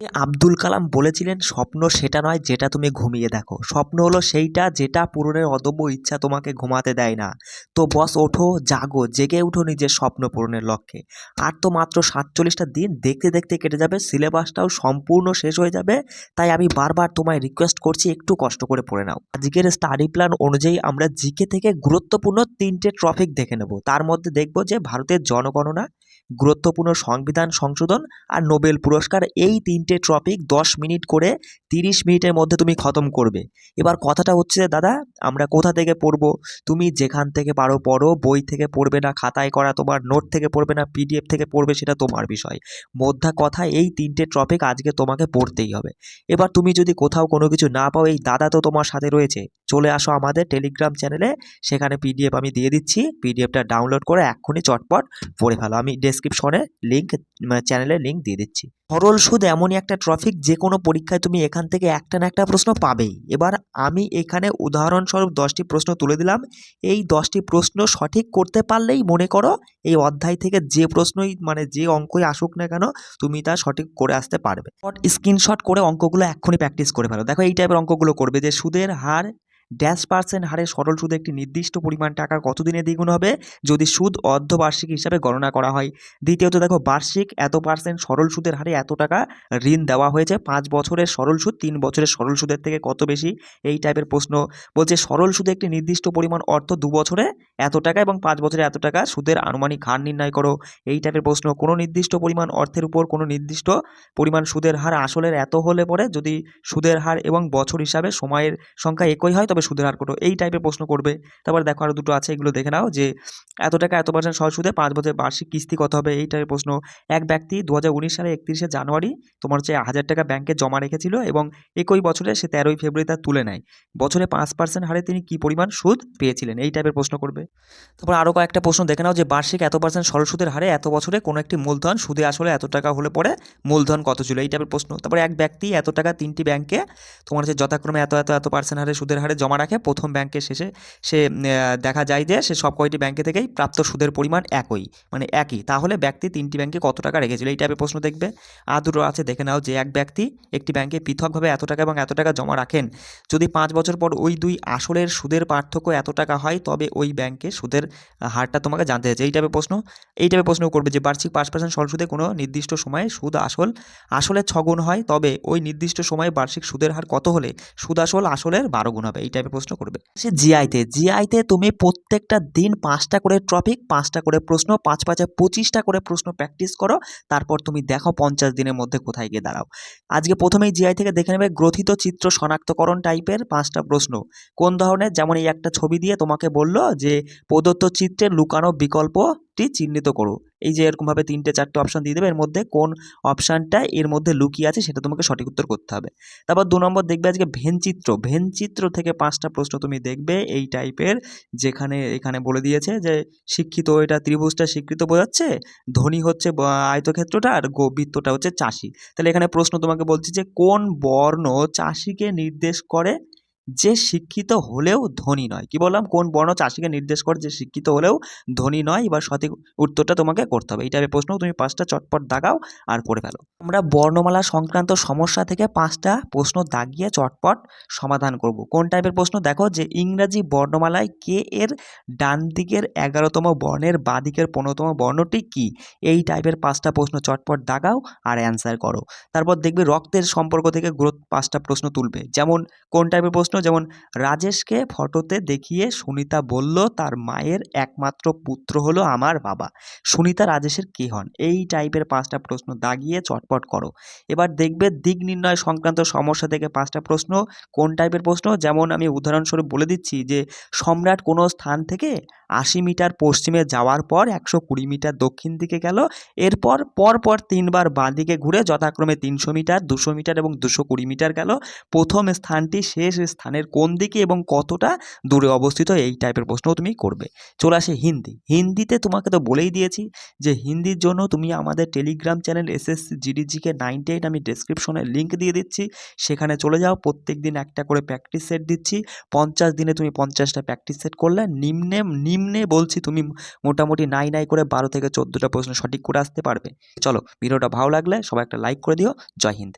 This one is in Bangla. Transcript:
আব্দুল কালাম বলেছিলেন, স্বপ্ন সেটা নয় যেটা তুমি ঘুমিয়ে দেখো, স্বপ্ন হলো সেইটা যেটা পূরণের অদম্য ইচ্ছা তোমাকে ঘুমাতে দেয় না। তো বস, ওঠো, জাগো, জেগে উঠো নিজের স্বপ্ন পূরণের লক্ষ্যে। আর তো মাত্র 47টা দিন, দেখতে দেখতে কেটে যাবে, সিলেবাসটাও সম্পূর্ণ শেষ হয়ে যাবে। তাই আমি বারবার তোমায় রিকোয়েস্ট করছি, একটু কষ্ট করে পড়ে নাও। আজকের স্টাডি প্ল্যান অনুযায়ী আমরা জিকে থেকে গুরুত্বপূর্ণ 3টে টপিক দেখে নেব। তার মধ্যে দেখব যে ভারতের জনগণনা, গুরুত্বপূর্ণ সংবিধান সংশোধন আর নোবেল পুরস্কার। এই 3টে টপিক 10 মিনিট করে 30 মিনিটের মধ্যে তুমি খতম করবে। এবার কথাটা হচ্ছে যে দাদা, আমরা কোথা থেকে পড়বো? তুমি যেখান থেকে পারো পড়ো, বই থেকে পড়বে না, খাতায় করা তোমার নোট থেকে পড়বে না, পিডিএফ থেকে পড়বে, সেটা তোমার বিষয়। মোদ্দা কথা, এই 3টে টপিক আজকে তোমাকে পড়তেই হবে। এবার তুমি যদি কোথাও কোনো কিছু না পাও, এই দাদা তো তোমার সাথে রয়েছে, চলে আসো আমাদের টেলিগ্রাম চ্যানেলে, সেখানে পিডিএফ আমি দিয়ে দিচ্ছি। পিডিএফটা ডাউনলোড করে এক্ষুনি চটপট পড়ে ফেলো। আমি ডেসক্রিপশনে লিঙ্ক, চ্যানেলের লিঙ্ক দিয়ে দিচ্ছি। সরল সুদ এমনই একটা টপিক, যে কোনো পরীক্ষায় তুমি এখান থেকে একটা না একটা প্রশ্ন পাবেই। এবার আমি এখানে উদাহরণস্বরূপ 10টি প্রশ্ন তুলে দিলাম। এই 10টি প্রশ্ন সঠিক করতে পারলেই মনে করো এই অধ্যায় থেকে যে প্রশ্নই, মানে যে অঙ্কই আসুক না কেন, তুমি তা সঠিক করে আসতে পারবে। স্ক্রিনশট করে অঙ্কগুলো এক্ষুনি প্র্যাকটিস করে ফেলো। দেখো, এই টাইপের অঙ্কগুলো করবে যে সুদের হার %% হারে সরল সুদে একটি নির্দিষ্ট পরিমাণ টাকা কতদিনে দ্বিগুণ হবে যদি সুদ অর্ধবার্ষিক হিসাবে গণনা করা হয়। দ্বিতীয়ত দেখো, বার্ষিক এত % সরল সুদের হারে এত টাকা ঋণ দেওয়া হয়েছে, 5 বছরের সরল সুদ 3 বছরের সরল সুদের থেকে কত বেশি? এই টাইপের প্রশ্ন। বলছে সরল সুদে একটি নির্দিষ্ট পরিমাণ অর্থ 2 বছরে এত টাকা এবং 5 বছরে এত টাকা, সুদের আনুমানিক হার নির্ণয় করো। এই টাইপের প্রশ্ন। কোনো নির্দিষ্ট পরিমাণ অর্থের উপর কোনো নির্দিষ্ট পরিমাণ সুদের হার আসলের এত হলে পরে যদি সুদের হার এবং বছর হিসাবে সময়ের সংখ্যা একই হয় তবে সুদের হার কত? এই টাইপের প্রশ্ন করবে। তারপর দেখো আরও দুটো আছে, এগুলো দেখে নাও। যে এত টাকা এত % সরল সুদে 5 বছরের বার্ষিক কিস্তি কত হবে? এই টাইপের প্রশ্ন। এক ব্যক্তি 2019 সালে 31শে জানুয়ারি তোমার হচ্ছে 1000 টাকা ব্যাংকে জমা রেখেছিল এবং একই বছরে সে 13ই ফেব্রুয়ারি তা তুলে নেয়। বছরে 5% হারে তিনি কি পরিমাণ সুদ পেয়েছিলেন? এই টাইপের প্রশ্ন করবে। তারপর আরও কয়েকটা প্রশ্ন দেখে নাও। যে বার্ষিক এত % সরল সুদের হারে এত বছরে কোনো একটি মূলধন সুদে আসলে এত টাকা হলে পরে মূলধন কত ছিল? এই টাইপের প্রশ্ন। তারপরে এক ব্যক্তি এত টাকা 3টি ব্যাংকে তোমার হচ্ছে যথাক্রমে এত এত এত % হারে সুদের হারে জমা রাখে। প্রথম ব্যাংকের শেষে সে দেখা যায় যে সে সব কয়টি ব্যাংকে থেকেই প্রাপ্ত সুদের পরিমাণ একই, মানে একই। তাহলে ব্যক্তি 3টি ব্যাংকে কত টাকা রেখেছিল? এই টাইপের প্রশ্ন দেখবে। আর দুটো আছে, দেখে নাও। যে এক ব্যক্তি একটি ব্যাংকে পৃথকভাবে এত টাকা এবং এত টাকা জমা রাখেন, যদি 5 বছর পর ওই দুই আসলের সুদের পার্থক্য এত টাকা হয় তবে ওই ব্যাংকে সুদের হারটা তোমাকে জানতে হয়েছে। এই টাইপের প্রশ্ন। এই টাইপের প্রশ্ন করবে যে বার্ষিক 5% সরল সুদে কোনো নির্দিষ্ট সময়ে সুদ আসলের 6 গুণ হয়, তবে ওই নির্দিষ্ট সময়ে বার্ষিক সুদের হার কত হলে সুদ আসলের 12 গুণ হবে? এই টাইপের প্রশ্ন করবে। সে জিআইতে তুমি প্রত্যেকটা দিন 5টা করে টপিক, 5টা করে প্রশ্ন, 5 5 25টা করে প্রশ্ন প্র্যাকটিস করো। তারপর তুমি দেখো 50 দিনের মধ্যে কোথায় গিয়ে দাঁড়াও। আজকে প্রথমেই জিআই থেকে দেখে নেবে গ্রথিত চিত্র শনাক্তকরণ টাইপের 5টা প্রশ্ন। কোন ধরনের? যেমন এই একটা ছবি দিয়ে তোমাকে বললো যে প্রদত্ত চিত্রের লুকানো বিকল্পটি চিহ্নিত করো। এই যে এরকমভাবে 3টে 4টে অপশান দিয়ে দেবে, এর মধ্যে কোন অপশানটা এর মধ্যে লুকিয়ে আছে সেটা তোমাকে সঠিক উত্তর করতে হবে। তারপর 2 নম্বর দেখবে আজকে ভেনচিত্র থেকে 5টা প্রশ্ন তুমি দেখবে এই টাইপের, যেখানে এখানে বলে দিয়েছে যে শিক্ষিত, এটা ত্রিভুজটা স্বীকৃত বোঝাচ্ছে, ধনী হচ্ছে আয়তক্ষেত্রটা, আর বৃত্তটা হচ্ছে চাষি। তাহলে এখানে প্রশ্ন তোমাকে বলছি যে কোন বর্ণ চাষিকে নির্দেশ করে যে শিক্ষিত হলেও ধনী নয়? কি বললাম? কোন বর্ণ চাষিকে নির্দেশ করে যে শিক্ষিত হলেও ধনী নয়? এবার সঠিক উত্তরটা তোমাকে করতে হবে। এই টাইপের প্রশ্ন তুমি 5টা চটপট দাগাও আর পড়ে ফেলো। আমরা বর্ণমালা সংক্রান্ত সমস্যা থেকে 5টা প্রশ্ন দাগিয়ে চটপট সমাধান করব। কোন টাইপের প্রশ্ন? দেখো, যে ইংরাজি বর্ণমালায় কে এর ডান দিকের 11তম বর্ণের বাঁ দিকের 15তম বর্ণটি কি? এই টাইপের 5টা প্রশ্ন চটপট দাগাও আর অ্যান্সার করো। তারপর দেখবে রক্তের সম্পর্ক থেকে 5টা প্রশ্ন তুলবে। যেমন কোন টাইপের প্রশ্ন? যেমন রাজেশকে ফটোতে দেখিয়ে সুনিতা বলল তার মায়ের একমাত্র পুত্র হলো আমার বাবা। সুনিতা রাজেশের কে হন? এই টাইপের 5টা প্রশ্ন দাগিয়ে চটপট করো। এবার দেখবে দিক নির্ণয় সংক্রান্ত সমস্যা থেকে 5টা প্রশ্ন। কোন টাইপের প্রশ্ন? যেমন আমি উদাহরণস্বরূপ বলে দিচ্ছি যে সম্রাট কোনো স্থান থেকে 80 মিটার পশ্চিমে যাওয়ার পর 120 মিটার দক্ষিণ দিকে গেল, এরপর পরপর 3বার বাঁ দিকে ঘুরে যথাক্রমে 300 মিটার, 200 মিটার এবং 220 মিটার গেল। প্রথম স্থানটি শেষ স্থানের কোন দিকে এবং কতটা দূরে অবস্থিত? এই টাইপের প্রশ্নও তুমি করবে। চলে আসে হিন্দিতে তোমাকে তো বলেই দিয়েছি যে হিন্দির জন্য তুমি আমাদের টেলিগ্রাম চ্যানেল এসএসসি জিডিজিকে 98 আমি ডেসক্রিপশনে লিঙ্ক দিয়ে দিচ্ছি, সেখানে চলে যাও। প্রত্যেক দিন একটা করে প্র্যাকটিস সেট দিচ্ছি। 50 দিনে তুমি 50টা প্র্যাকটিস সেট করলে নিম্নে বলছি তুমি মোটামুটি নাই করে 12 থেকে 14টা প্রশ্ন সঠিক করে আসতে পারবে। চলো, ভিডিওটা ভালো লাগলে সবাই একটা লাইক করে দিও। জয় হিন্দ।